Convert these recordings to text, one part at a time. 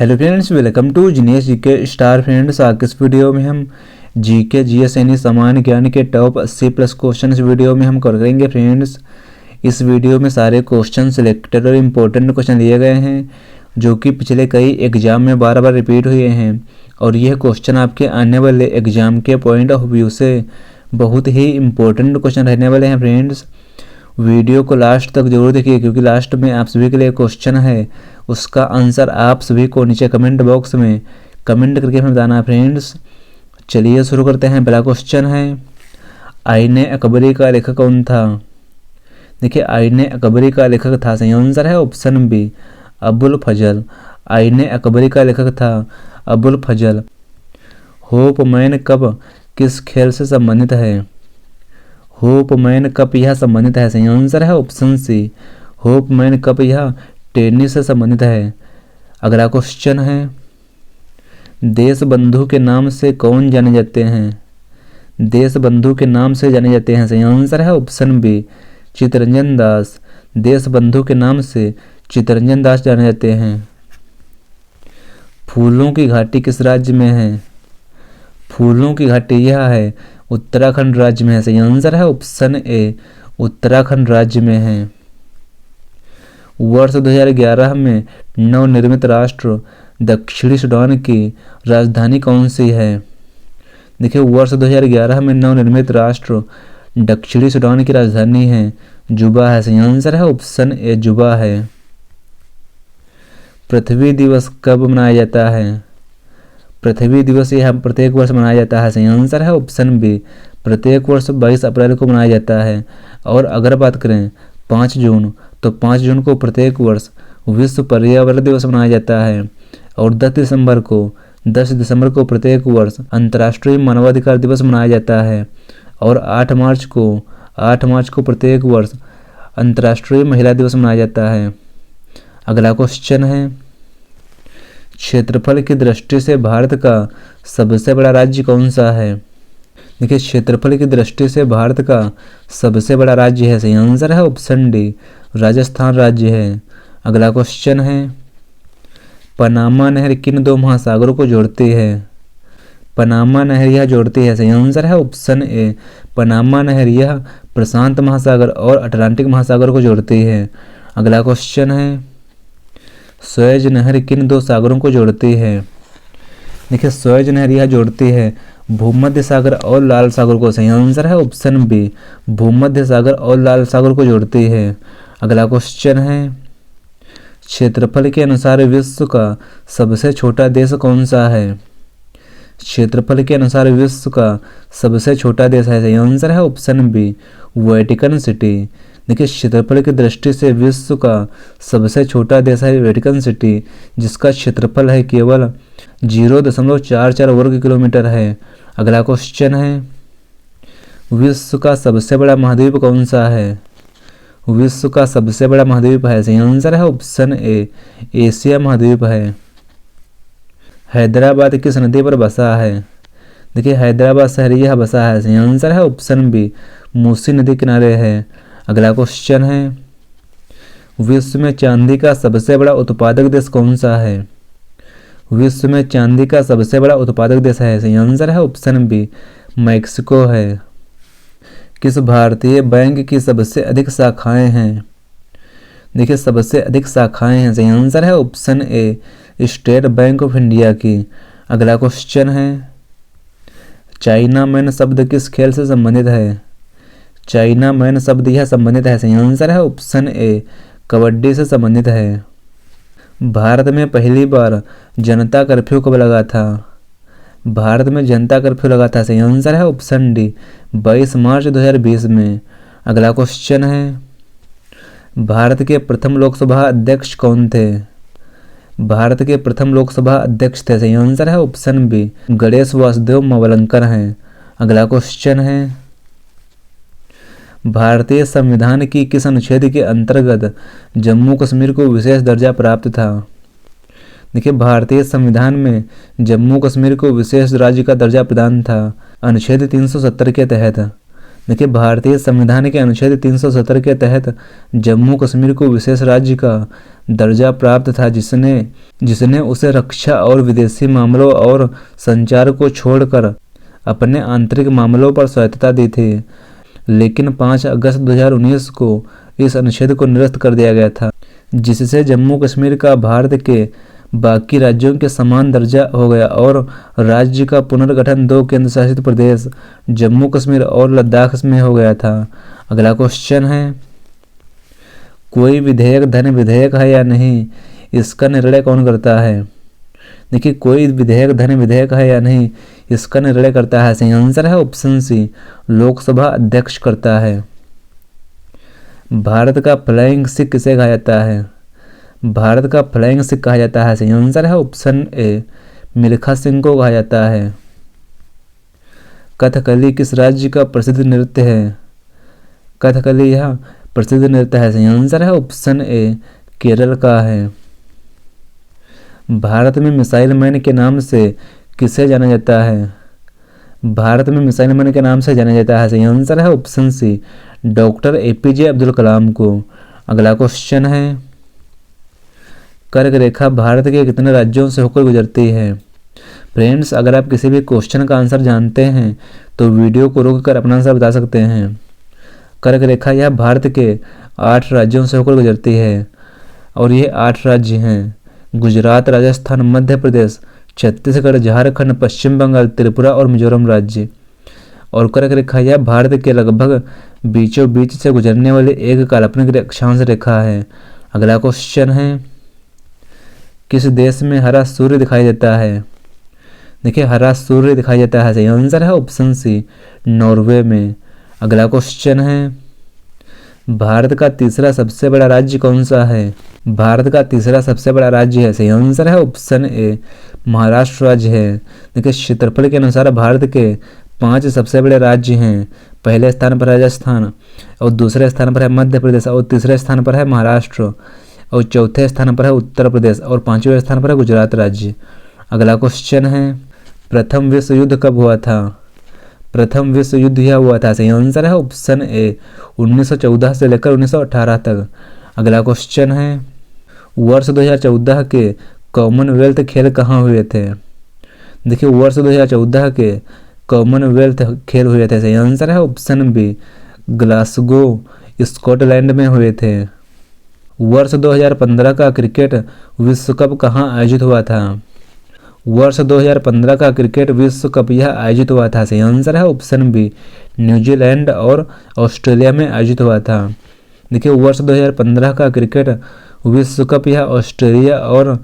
Hello friends, welcome to genius GK star. Friends, आज के इस वीडियो में हम जीके जीएस यानी सामान्य ज्ञान के टॉप 80 प्लस क्वेश्चन इस वीडियो में हम करेंगे। फ्रेंड्स, इस वीडियो में सारे क्वेश्चन सिलेक्टेड और इम्पोर्टेंट क्वेश्चन लिए गए हैं जो कि पिछले कई एग्जाम में बार बार रिपीट हुए हैं और यह क्वेश्चन आपके आने वाले एग्जाम के पॉइंट ऑफ व्यू से बहुत ही इम्पोर्टेंट क्वेश्चन रहने वाले हैं। फ्रेंड्स, वीडियो को लास्ट तक जरूर देखिए क्योंकि लास्ट में आप सभी के लिए क्वेश्चन है, उसका आंसर आप सभी को नीचे कमेंट बॉक्स में कमेंट करके हमें बताना है। फ्रेंड्स, चलिए शुरू करते हैं। पहला क्वेश्चन है, आईने अकबरी का लेखक कौन था? देखिए, आईने अकबरी का लेखक था, सही आंसर है ऑप्शन बी, अबुल फजल। आईने अकबरी का लेखक था अबुल फजल। होपमैन कप किस खेल से संबंधित है? होपमैन कप यह संबंधित है, सही आंसर है ऑप्शन सी, होपमैन कप यह टेनिस से संबंधित है। अगला क्वेश्चन है, देश बंधु के नाम से कौन जाने जाते हैं? देश बंधु के नाम से जाने जाते हैं, सही आंसर है ऑप्शन बी, चित्तरंजन दास। देश बंधु के नाम से चित्तरंजन दास जाने जाते हैं। फूलों की घाटी किस राज्य में है? फूलों की घाटी यह है उत्तराखंड राज्य में है, सही आंसर है ऑप्शन ए, उत्तराखंड राज्य में है। वर्ष 2011 में नवनिर्मित राष्ट्र दक्षिणी सूडान की राजधानी कौन सी है? देखिए, वर्ष 2011 में नवनिर्मित राष्ट्र दक्षिणी सूडान की राजधानी है जुबा है, सही आंसर है ऑप्शन ए, जुबा है। पृथ्वी दिवस कब मनाया जाता है? पृथ्वी दिवस यह प्रत्येक वर्ष मनाया जाता है, सही आंसर है ऑप्शन बी, प्रत्येक वर्ष 22 अप्रैल को मनाया जाता है। और अगर बात करें 5 जून, तो 5 जून को प्रत्येक वर्ष विश्व पर्यावरण दिवस मनाया जाता है। और 10 दिसंबर को प्रत्येक वर्ष अंतर्राष्ट्रीय मानवाधिकार दिवस मनाया जाता है। और 8 मार्च को प्रत्येक वर्ष अंतर्राष्ट्रीय महिला दिवस मनाया जाता है। अगला क्वेश्चन है, क्षेत्रफल की दृष्टि से भारत का सबसे बड़ा राज्य कौन सा है? देखिए, क्षेत्रफल की दृष्टि से भारत का सबसे बड़ा राज्य है, सही आंसर है ऑप्शन डी, राजस्थान राज्य है। अगला क्वेश्चन है, पनामा नहर किन दो महासागरों को जोड़ती है? पनामा नहर यह जोड़ती है, सही आंसर है ऑप्शन ए, पनामा नहर यह प्रशांत महासागर और अटलांटिक महासागर को जोड़ती है। अगला क्वेश्चन है, सुएज नहर किन दो सागरों को जोड़ती है? देखिए, सुएज नहर यह जोड़ती है भूमध्य सागर और लाल सागर को, सही आंसर है ऑप्शन बी, भूमध्य सागर और लाल सागर को जोड़ती है। अगला क्वेश्चन है, क्षेत्रफल के अनुसार विश्व का सबसे छोटा देश कौन सा है? क्षेत्रफल के अनुसार विश्व का सबसे छोटा देश है, सही आंसर है ऑप्शन बी, वेटिकन सिटी। देखिए, क्षेत्रफल की दृष्टि से विश्व का सबसे छोटा देश है वेटिकन सिटी, जिसका क्षेत्रफल है केवल 0.44 वर्ग किलोमीटर है। अगला क्वेश्चन है, विश्व का सबसे बड़ा महाद्वीप कौन सा है? विश्व का सबसे बड़ा महाद्वीप है, सही आंसर है ऑप्शन ए, एशिया महाद्वीप है। हैदराबाद किस नदी पर बसा है? देखिए, हैदराबाद शहर यह बसा है, सही आंसर है ऑप्शन बी, मूसी नदी किनारे है। अगला क्वेश्चन है, विश्व में चांदी का सबसे बड़ा उत्पादक देश कौन सा है? विश्व में चांदी का सबसे बड़ा उत्पादक देश है, सही आंसर है ऑप्शन बी, मैक्सिको है। किस भारतीय बैंक की सबसे अधिक शाखाएं हैं? देखिए, सबसे अधिक शाखाएं हैं, सही आंसर है option A, state bank of India की। अगला क्वेश्चन है, चाइना मैन शब्द किस खेल से संबंधित है? चाइना मैन शब्द यह संबंधित है, सही आंसर है ऑप्शन ए, कबड्डी से संबंधित है। भारत में पहली बार जनता कर्फ्यू कब लगा था? भारत में जनता कर्फ्यू लगा था, सही आंसर है ऑप्शन डी, 22 मार्च 2020 में। अगला क्वेश्चन है, भारत के प्रथम लोकसभा अध्यक्ष कौन थे? भारत के प्रथम लोकसभा अध्यक्ष थे, सही आंसर है ऑप्शन बी, गणेश वासुदेव मावलंकर हैं। अगला क्वेश्चन है, भारतीय संविधान की किस अनुच्छेद के अंतर्गत जम्मू कश्मीर को विशेष दर्जा प्राप्त था? देखिए, भारतीय संविधान में जम्मू कश्मीर को विशेष राज्य का दर्जा प्रदान था अनुच्छेद 370 के तहत। देखिए भारतीय संविधान के अनुच्छेद 370 के तहत जम्मू कश्मीर को विशेष राज्य का दर्जा प्राप्त था, जिसने उसे रक्षा और विदेशी मामलों और संचार को छोड़कर अपने आंतरिक मामलों पर स्वायत्तता दी थी। लेकिन 5 अगस्त 2019 को इस अनुच्छेद को निरस्त कर दिया गया था, जिससे जम्मू कश्मीर का भारत के बाकी राज्यों के समान दर्जा हो गया और राज्य का पुनर्गठन 2 केंद्र शासित प्रदेश जम्मू कश्मीर और लद्दाख में हो गया था। अगला क्वेश्चन है, कोई विधेयक धन विधेयक है या नहीं, इसका निर्णय कौन करता है? देखिए कोई विधेयक धन विधेयक है या नहीं, इसका निर्णय करता है, सही आंसर है ऑप्शन सी, लोकसभा अध्यक्ष करता है। भारत का फ्लाइंग सिख किसे कहा जाता है? भारत का फ्लाइंग सिख कहा जाता है, सही आंसर है ऑप्शन ए, मिल्खा सिंह को कहा जाता है। कथकली किस राज्य का प्रसिद्ध नृत्य है? कथकली यह प्रसिद्ध नृत्य है, सही आंसर है ऑप्शन ए, केरल का है। भारत में मिसाइल मैन के नाम से किसे जाना जाता है? भारत में मिसाइल मैन के नाम से जाना जाता है, सही आंसर है option C, doctor APJ Abdul Kalam को। अगला क्वेश्चन है, कर्क रेखा भारत के कितने राज्यों से होकर गुजरती है? फ्रेंड्स अगर आप किसी भी क्वेश्चन का आंसर जानते हैं तो वीडियो को रोककर अपना आंसर बता सकते हैं। कर्क रेखा यह भारत के 8 राज्यों से होकर गुजरती है और ये 8 राज्य हैं, गुजरात, राजस्थान, मध्य प्रदेश, छत्तीसगढ़, झारखंड, पश्चिम बंगाल, त्रिपुरा और मिजोरम राज्य। और कर्क रेखा यह भारत के लगभग बीचों बीच से गुजरने वाली एक काल्पनिक अक्षांश रेखा है। अगला क्वेश्चन है, किस देश में हरा सूर्य दिखाई देता है? देखिए हरा सूर्य दिखाई देता है, सही आंसर है ऑप्शन सी, नॉर्वे में। अगला क्वेश्चन है, भारत का तीसरा सबसे बड़ा राज्य कौन सा है? भारत का तीसरा सबसे बड़ा राज्य है, सही आंसर है ऑप्शन ए, महाराष्ट्र राज्य है। देखिए क्षेत्रफल के अनुसार भारत के 5 सबसे बड़े राज्य हैं। पहले स्थान पर राजस्थान और दूसरे स्थान पर है मध्य प्रदेश और तीसरे स्थान पर है महाराष्ट्र और चौथे स्थान पर है उत्तर प्रदेश और 5वें स्थान पर है गुजरात राज्य। अगला क्वेश्चन है, प्रथम विश्व युद्ध कब हुआ था? प्रथम विश्व युद्ध यह हुआ था, सही आंसर है ऑप्शन ए, 1914 से लेकर 1918 तक। अगला क्वेश्चन है, वर्ष 2014 के कॉमनवेल्थ खेल कहाँ हुए थे? देखिए वर्ष 2014 के कॉमनवेल्थ खेल हुए थे, सही आंसर है ऑप्शन बी, ग्लासगो स्कॉटलैंड में हुए थे। वर्ष 2015 का क्रिकेट विश्व कप कहाँ आयोजित हुआ था? वर्ष 2015 का क्रिकेट विश्व कप यह आयोजित हुआ था, सही आंसर है ऑप्शन बी, न्यूजीलैंड और ऑस्ट्रेलिया में आयोजित हुआ था। देखिए वर्ष 2015 का क्रिकेट विश्व कप यह ऑस्ट्रेलिया और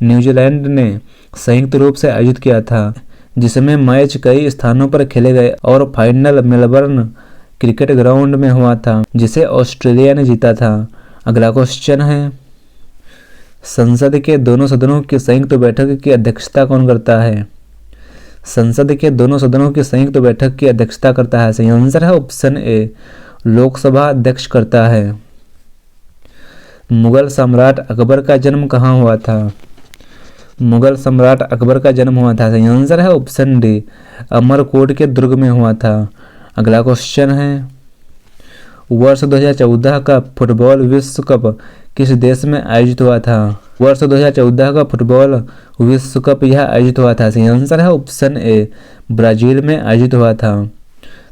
न्यूजीलैंड ने संयुक्त रूप से आयोजित किया था, जिसमें मैच कई स्थानों पर खेले गए और फाइनल मेलबर्न क्रिकेट ग्राउंड में हुआ था, जिसे ऑस्ट्रेलिया ने जीता था। अगला क्वेश्चन है, संसद के दोनों सदनों की संयुक्त बैठक की अध्यक्षता कौन करता है? संसद के दोनों सदनों की संयुक्त बैठक की अध्यक्षता करता है, सही आंसर है ऑप्शन ए, लोकसभा अध्यक्ष करता है। मुगल सम्राट अकबर का जन्म कहाँ हुआ था? मुगल सम्राट अकबर का जन्म हुआ था, सही आंसर है ऑप्शन डी, अमरकोट के दुर्ग में हुआ था। अगला क्वेश्चन है, वर्ष 2014 का फुटबॉल विश्व कप किस देश में आयोजित हुआ था? वर्ष 2014 का फुटबॉल विश्व कप यह आयोजित हुआ था, सही आंसर है ऑप्शन ए, ब्राजील में आयोजित हुआ था।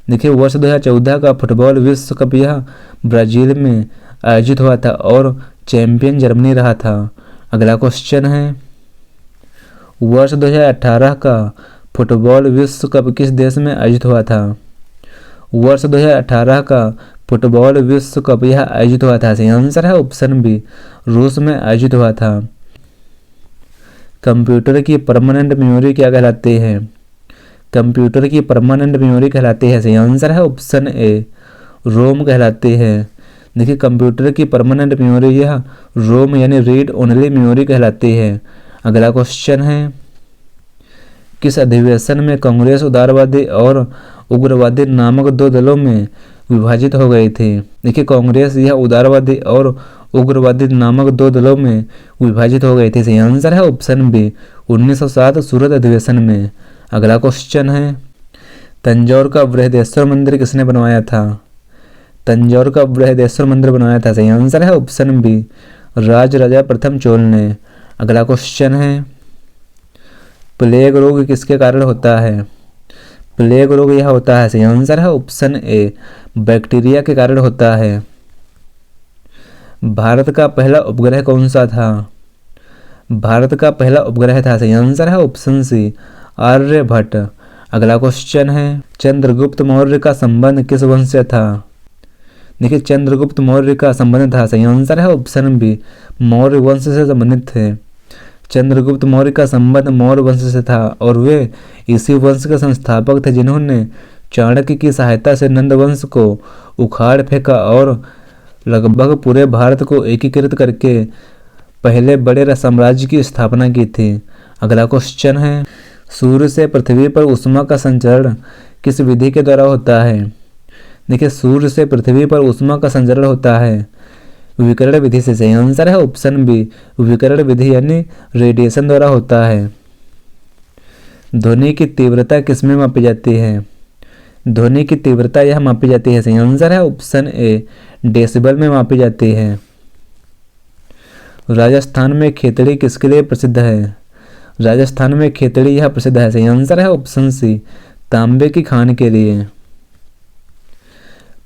देखिए वर्ष 2014 का फुटबॉल विश्व कप यह ब्राजील में आयोजित हुआ था और चैंपियन जर्मनी रहा था। अगला क्वेश्चन है, वर्ष 2018 का फुटबॉल विश्व कप किस देश में आयोजित हुआ था? वर्ष 2018 का फुटबॉल विश्व कप यह आयोजित हुआ था, सही आंसर है ऑप्शन बी, रूस में आयोजित हुआ था। कंप्यूटर की परमानेंट मेमोरी क्या कहलाती है? कंप्यूटर की परमानेंट मेमोरी कहलाती है, सही आंसर है ऑप्शन ए, रोम कहलाती है। देखिए कंप्यूटर की परमानेंट मेमोरी यह रोम यानी रीड ओनली मेमोरी कहलाती है। अगला क्वेश्चन है, किस अधिवेशन में कांग्रेस उदारवादी और उग्रवादी नामक 2 दलों में विभाजित हो गई थी? देखिए कांग्रेस यह उदारवादी और उग्रवादी नामक 2 दलों में विभाजित हो गई थी, सही आंसर है ऑप्शन बी, 1907 सूरत अधिवेशन में। अगला क्वेश्चन है, तंजौर का बृहदेश्वर मंदिर किसने बनवाया था? तंजौर का बृहदेश्वर मंदिर बनवाया था। सही आंसर है ऑप्शन बी, राजराजा प्रथम चोल ने। अगला क्वेश्चन है, प्लेग रोग किसके कारण होता है? प्लेग रोग यह होता है। सही आंसर है ऑप्शन ए, बैक्टीरिया के कारण होता है। भारत का पहला उपग्रह कौन सा था? भारत का पहला उपग्रह था। सही आंसर है ऑप्शन सी, आर्यभट्ट। अगला क्वेश्चन है, चंद्रगुप्त मौर्य का संबंध किस वंश से था? देखिए, चंद्रगुप्त मौर्य का संबंध था। सही आंसर है ऑप्शन बी, मौर्य वंश से संबंधित थे। चंद्रगुप्त मौर्य का संबंध मौर्य वंश से था और वे इसी वंश के संस्थापक थे जिन्होंने चाणक्य की सहायता से नंद वंश को उखाड़ फेंका और लगभग पूरे भारत को एकीकृत करके पहले बड़े साम्राज्य की स्थापना की थी। अगला क्वेश्चन है, सूर्य से पृथ्वी पर ऊष्मा का संचरण किस विधि के द्वारा होता है? देखिए, सूर्य से पृथ्वी पर ऊष्मा का संचरण होता है विकिरण विधि से। सही आंसर है ऑप्शन बी, विकिरण विधि यानी रेडिएशन द्वारा होता है। ध्वनि की तीव्रता किस में मापी जाती है? ध्वनि की तीव्रता यह मापी जाती है। सही आंसर है ऑप्शन ए, डेसिबल में मापी जाती है। राजस्थान में खेतड़ी किसके लिए प्रसिद्ध है? राजस्थान में खेतड़ी यह प्रसिद्ध है। सही आंसर है ऑप्शन सी, तांबे की खान के लिए।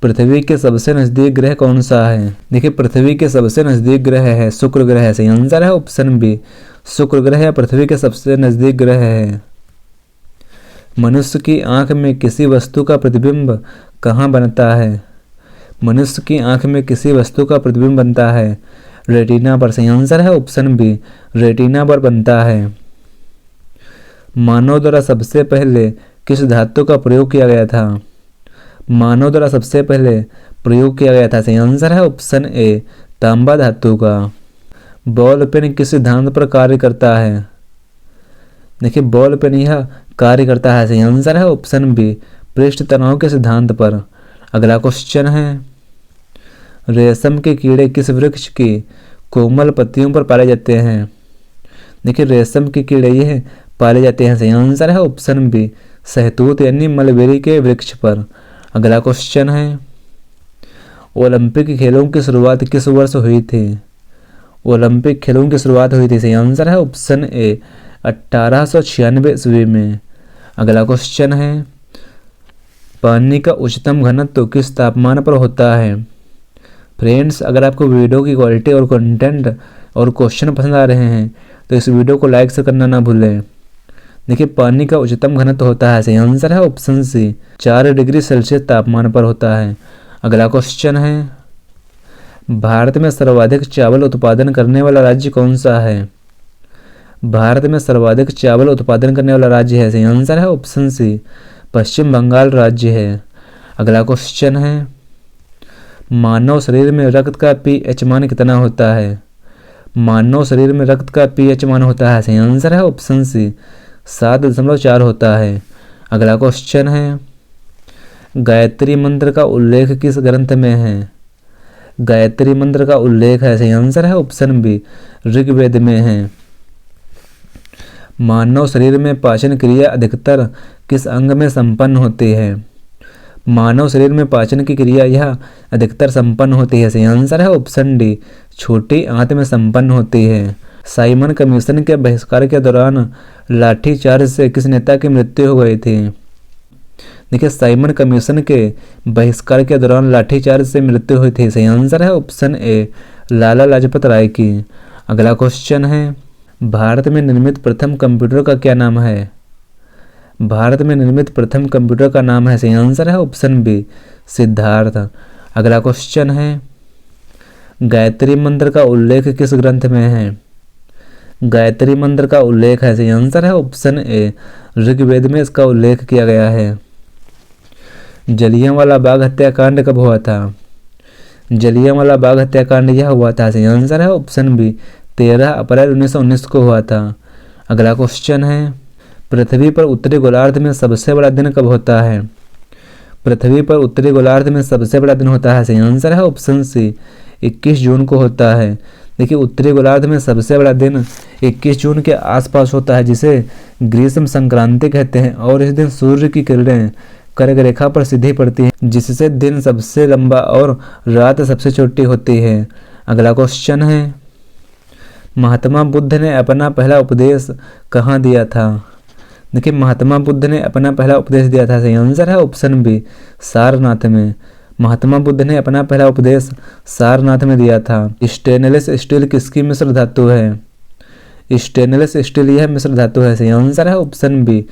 पृथ्वी के सबसे नजदीक ग्रह कौन सा है? देखिए, पृथ्वी के सबसे नजदीक ग्रह है शुक्र ग्रह। सही आंसर है ऑप्शन बी, शुक्र ग्रह पृथ्वी के सबसे नजदीक ग्रह है। मनुष्य की आंख में किसी वस्तु का प्रतिबिंब कहाँ बनता है? मनुष्य की आंख में किसी वस्तु का प्रतिबिंब बनता है रेटिना पर। सही आंसर है ऑप्शन बी, रेटिना पर बनता है। मानव द्वारा सबसे पहले किस धातु का प्रयोग किया गया था? मानव द्वारा सबसे पहले प्रयोग किया गया था। सही आंसर है ऑप्शन ए, तांबा धातु का। बॉल पेन किस सिद्धांत पर कार्य करता है? देखिए, बॉल पेन यह कार्य करता है। सही आंसर है ऑप्शन बी, पृष्ठ तनाव के सिद्धांत पर। अगला क्वेश्चन है, रेशम के कीड़े किस वृक्ष की कोमल पत्तियों पर पाले जाते हैं? देखिए, रेशम के कीड़े यह पाले जाते हैं। सही आंसर है ऑप्शन बी, सहतूत यानी मलबेरी के वृक्ष पर। अगला क्वेश्चन है, ओलंपिक खेलों की शुरुआत किस वर्ष हुई थी? ओलंपिक खेलों की शुरुआत हुई थी। सही आंसर है ऑप्शन ए, 1896 ईस्वी में। अगला क्वेश्चन है, पानी का उच्चतम घनत्व किस तापमान पर होता है? फ्रेंड्स, अगर आपको वीडियो की क्वालिटी और कंटेंट और क्वेश्चन पसंद आ रहे हैं तो इस वीडियो को लाइक से करना ना भूलें। देखिए, पानी का उच्चतम घनत्व होता है। सही आंसर है ऑप्शन सी, 4 डिग्री सेल्सियस तापमान पर होता है। अगला क्वेश्चन है, भारत में सर्वाधिक चावल उत्पादन करने वाला राज्य कौन सा है? भारत में सर्वाधिक चावल उत्पादन करने वाला राज्य है। सही आंसर है ऑप्शन सी, पश्चिम बंगाल राज्य है। अगला क्वेश्चन है, मानव शरीर में रक्त का पीएच मान कितना होता है? मानव शरीर में रक्त का पीएच मान होता है। सही आंसर है ऑप्शन सी, 7.4 होता है। अगला क्वेश्चन है, गायत्री मंत्र का उल्लेख किस ग्रंथ में है? गायत्री मंत्र का उल्लेख है। सही आंसर है ऑप्शन बी, ऋग्वेद में है। मानव शरीर में पाचन क्रिया अधिकतर किस अंग में संपन्न होती है? मानव शरीर में पाचन की क्रिया यह अधिकतर संपन्न होती है। सही आंसर है ऑप्शन डी, छोटी आंत में संपन्न होती है। साइमन कमीशन के बहिष्कार के दौरान लाठीचार्ज से किस नेता की मृत्यु हो गई थी? देखिए, साइमन कमीशन के बहिष्कार के दौरान लाठीचार्ज से मृत्यु हुई थी। सही आंसर है ऑप्शन ए, लाला लाजपत राय की। अगला क्वेश्चन है, भारत में निर्मित प्रथम कंप्यूटर का क्या नाम है? भारत में निर्मित प्रथम कंप्यूटर का नाम है। सही आंसर है ऑप्शन बी, सिद्धार्थ। अगला क्वेश्चन है, गायत्री मंत्र का उल्लेख किस ग्रंथ में है? गायत्री मंत्र का उल्लेख है। सही आंसर है ऑप्शन ए, ऋग्वेद में इसका उल्लेख किया गया है। जलियांवाला बाग हत्याकांड कब हुआ था? जलियांवाला बाग हत्याकांड यह हुआ था। सही आंसर है ऑप्शन बी, 13 अप्रैल 1919 को हुआ था। अगला क्वेश्चन है, पृथ्वी पर उत्तरी गोलार्ध में सबसे बड़ा दिन कब होता है? पृथ्वी पर उत्तरी गोलार्ध में सबसे बड़ा दिन होता है। सही आंसर है ऑप्शन सी, 21 जून को होता है। देखिए, उत्तरी गोलार्ध में सबसे बड़ा दिन 21 जून के आसपास होता है, जिसे ग्रीष्म संक्रांति कहते हैं। और इस दिन सूर्य की किरणें कर्क रेखा पर सीधी पड़ती है, जिससे दिन सबसे लंबा और रात सबसे छोटी होती है। अगला क्वेश्चन है, महात्मा बुद्ध ने अपना पहला उपदेश कहाँ दिया था? देखिए, महात्मा बुद्ध ने अपना पहला उपदेश दिया था, सही आंसर है ऑप्शन बी, सारनाथ में। महात्मा बुद्ध ने अपना पहला उपदेश सारनाथ में दिया था। स्टेनलेस स्टील किसकी मिश्र धातु है? स्टेनलेस स्टील यह मिश्र धातु है, सही आंसर है option B,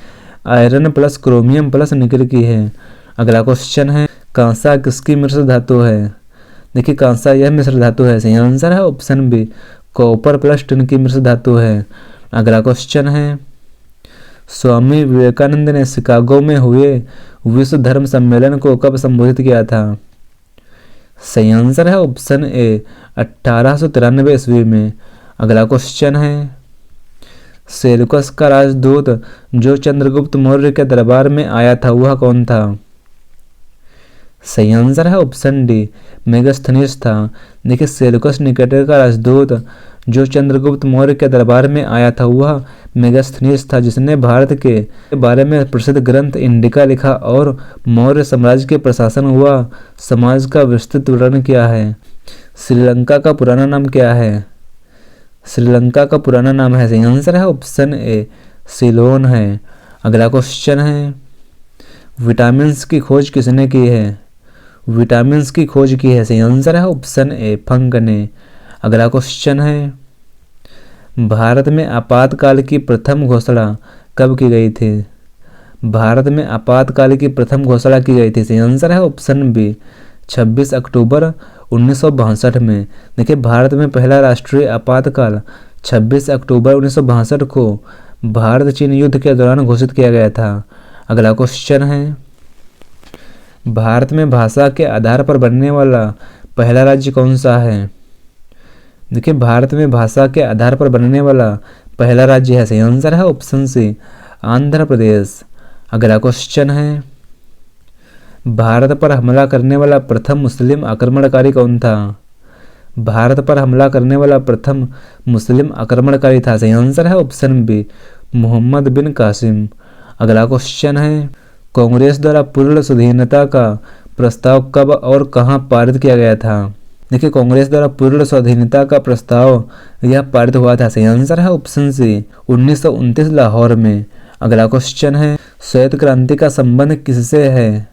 iron plus chromium plus nickel की है। अगला क्वेश्चन है, कांसा किसकी मिश्र धातु है? देखिए, कांसा यह मिश्र धातु है, सही आंसर है option B, copper plus tin की मिश्र धातु है। अगला क्वेश्चन है, स्वामी विवेकानंद ने शिकागो में हुए विश्व धर्म सम्मेलन को कब संबोधित किया था? सही आंसर है ऑप्शन ए, 1893 ईस्वी में। अगला क्वेश्चन है, सेल्यूकस का राजदूत जो चंद्रगुप्त मौर्य के दरबार में आया था वह कौन था? सही आंसर है ऑप्शन डी, मेगास्थनीज था। देखिए, सेल्यूकस निकेटर का राजदूत जो चंद्रगुप्त मौर्य के दरबार में आया था वह मेगास्थनीज था, जिसने भारत के बारे में प्रसिद्ध ग्रंथ इंडिका लिखा और मौर्य साम्राज्य के प्रशासन व समाज का विस्तृत वर्णन किया है। श्रीलंका का पुराना नाम क्या है? श्रीलंका का पुराना नाम है, सही आंसर है ऑप्शन ए, सिलोन है। अगला क्वेश्चन है, विटामिन्स की खोज किसने की है? विटामिन्स की खोज की है, सही आंसर है ऑप्शन ए, फंक ने। अगला क्वेश्चन है, भारत में आपातकाल की प्रथम घोषणा कब की गई थी? भारत में आपातकाल की प्रथम घोषणा की गई थी, सही आंसर है ऑप्शन बी, 26 अक्टूबर 1962 में। देखिए, भारत में पहला राष्ट्रीय आपातकाल 26 अक्टूबर 1962 को भारत चीन युद्ध के दौरान घोषित किया गया था। अगला क्वेश्चन है, भारत में भाषा के आधार पर बनने वाला पहला राज्य कौन सा है? देखिए, भारत में भाषा के आधार पर बनने वाला पहला राज्य है, सही आंसर है ऑप्शन सी, आंध्र प्रदेश। अगला क्वेश्चन है, भारत पर हमला करने वाला प्रथम मुस्लिम आक्रमणकारी कौन था? भारत पर हमला करने वाला प्रथम मुस्लिम आक्रमणकारी था, सही आंसर है ऑप्शन बी, मोहम्मद बिन कासिम। अगला क्वेश्चन है, कांग्रेस द्वारा पूर्ण स्वाधीनता का प्रस्ताव कब और कहां पारित किया गया था? देखिए, कांग्रेस द्वारा पूर्ण स्वाधीनता का प्रस्ताव यह पारित हुआ था, सही आंसर है ऑप्शन सी, 1929 लाहौर में। अगला क्वेश्चन है, श्वेत क्रांति का संबंध किससे है?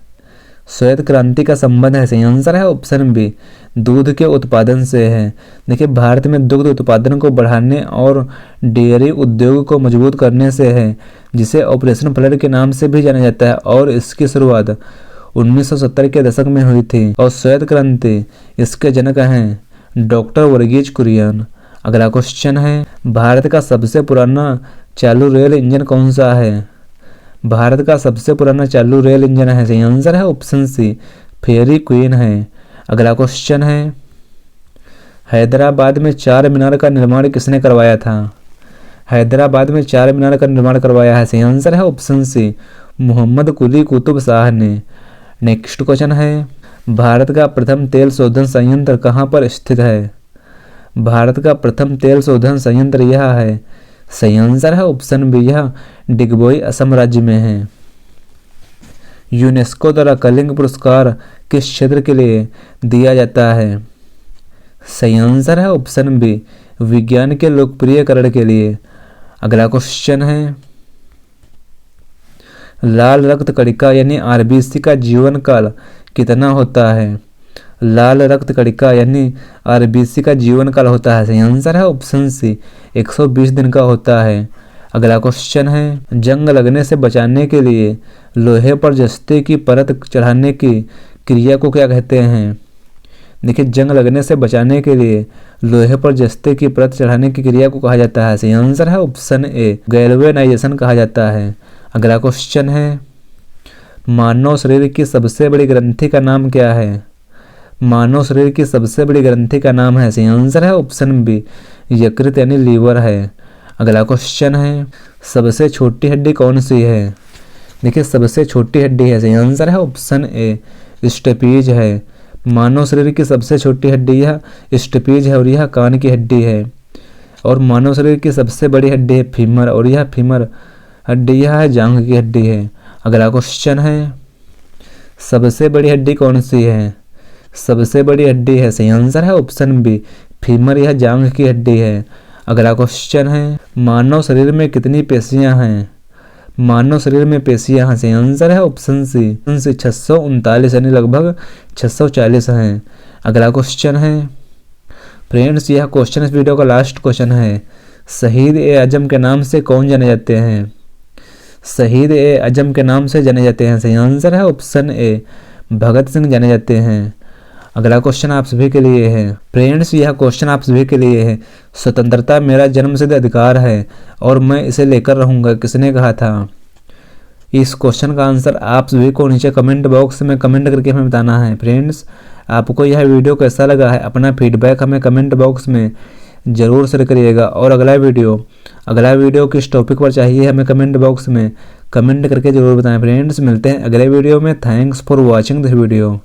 श्वेत क्रांति का संबंध है, सही आंसर है ऑप्शन बी, दूध के उत्पादन से है। देखिए, भारत में दुग्ध उत्पादन को बढ़ाने और डेयरी उद्योग को मजबूत करने से है, जिसे ऑपरेशन फ्लड के नाम से भी जाना जाता है, और इसकी शुरुआत 1970 के दशक में हुई थी और श्वेत क्रांति इसके जनक हैं डॉक्टर वर्गीज कुरियन। अगला क्वेश्चन है, भारत का सबसे पुराना चालू रेल इंजन कौन सा है? भारत का सबसे पुराना चालू रेल इंजन है, सही आंसर है ऑप्शन सी, फेरी क्वीन है। अगला क्वेश्चन है, हैदराबाद में चार मीनार का निर्माण किसने करवाया था? हैदराबाद में चार मीनार का निर्माण करवाया है, सही आंसर है ऑप्शन सी, मोहम्मद कुली कुतुब शाह ने। नेक्स्ट क्वेश्चन है, भारत का प्रथम तेल शोधन संयंत्र कहाँ पर स्थित है? भारत का प्रथम तेल शोधन संयंत्र यह है, सही आंसर है ऑप्शन बी, यह डिगबोई असम राज्य में है। यूनेस्को द्वारा कलिंग पुरस्कार किस क्षेत्र के लिए दिया जाता है? सही आंसर है ऑप्शन बी, विज्ञान के लोकप्रियकरण के लिए। अगला क्वेश्चन है, लाल रक्त कणिका यानी आरबीसी का जीवन काल कितना होता है? लाल रक्त कणिका यानी आरबीसी का जीवन काल होता है, सही आंसर है ऑप्शन सी, 120 दिन का होता है। अगला क्वेश्चन है, जंग लगने से बचाने के लिए लोहे पर जस्ते की परत चढ़ाने की क्रिया को क्या कहते हैं? देखिए, जंग लगने से बचाने के लिए लोहे पर जस्ते की परत चढ़ाने की क्रिया को कहा जाता है, सही आंसर है ऑप्शन ए, गैल्वेनाइजेशन कहा जाता है। अगला क्वेश्चन है, मानव शरीर की सबसे बड़ी ग्रंथि का नाम क्या है? मानव शरीर की सबसे बड़ी ग्रंथि का नाम है, सही आंसर है ऑप्शन बी, यकृत यानी लीवर है। अगला क्वेश्चन है, सबसे छोटी हड्डी कौन सी है? देखिए, सबसे छोटी हड्डी है, सही आंसर है ऑप्शन ए, स्टेपीज है। मानव शरीर की सबसे छोटी हड्डी यह स्टेपीज है और यह कान की हड्डी है। और मानव शरीर की सबसे बड़ी हड्डी है फीमर, और यह फीमर हड्डी यह है जांघ की हड्डी है। अगला क्वेश्चन है, सबसे बड़ी हड्डी कौन सी है? सबसे बड़ी हड्डी है, सही आंसर है ऑप्शन बी, फीमर, यह जांघ की हड्डी है। अगला क्वेश्चन है, मानव शरीर में कितनी पेशियां हैं? मानव शरीर में पेशियां हैं, सही आंसर है ऑप्शन सी 639 यानी लगभग 640 हैं। अगला क्वेश्चन है फ्रेंड्स, यह क्वेश्चन इस वीडियो का लास्ट क्वेश्चन है। शहीद ए आजम के नाम से कौन जाने जाते हैं? शहीद ए आजम के नाम से जाने जाते हैं, सही आंसर है ऑप्शन ए, भगत सिंह जाने जाते हैं। अगला क्वेश्चन आप सभी के लिए है फ्रेंड्स, यह क्वेश्चन आप सभी के लिए है। स्वतंत्रता मेरा जन्मसिद्ध अधिकार है और मैं इसे लेकर रहूंगा, किसने कहा था? इस क्वेश्चन का आंसर आप सभी को नीचे कमेंट बॉक्स में कमेंट करके हमें बताना है। फ्रेंड्स, आपको यह वीडियो कैसा लगा है, अपना फीडबैक हमें कमेंट बॉक्स में ज़रूर शेयर करिएगा। और अगला वीडियो किस टॉपिक पर चाहिए हमें कमेंट बॉक्स में कमेंट करके ज़रूर बताएं। फ्रेंड्स, मिलते हैं अगले वीडियो में। Thanks for watching this video.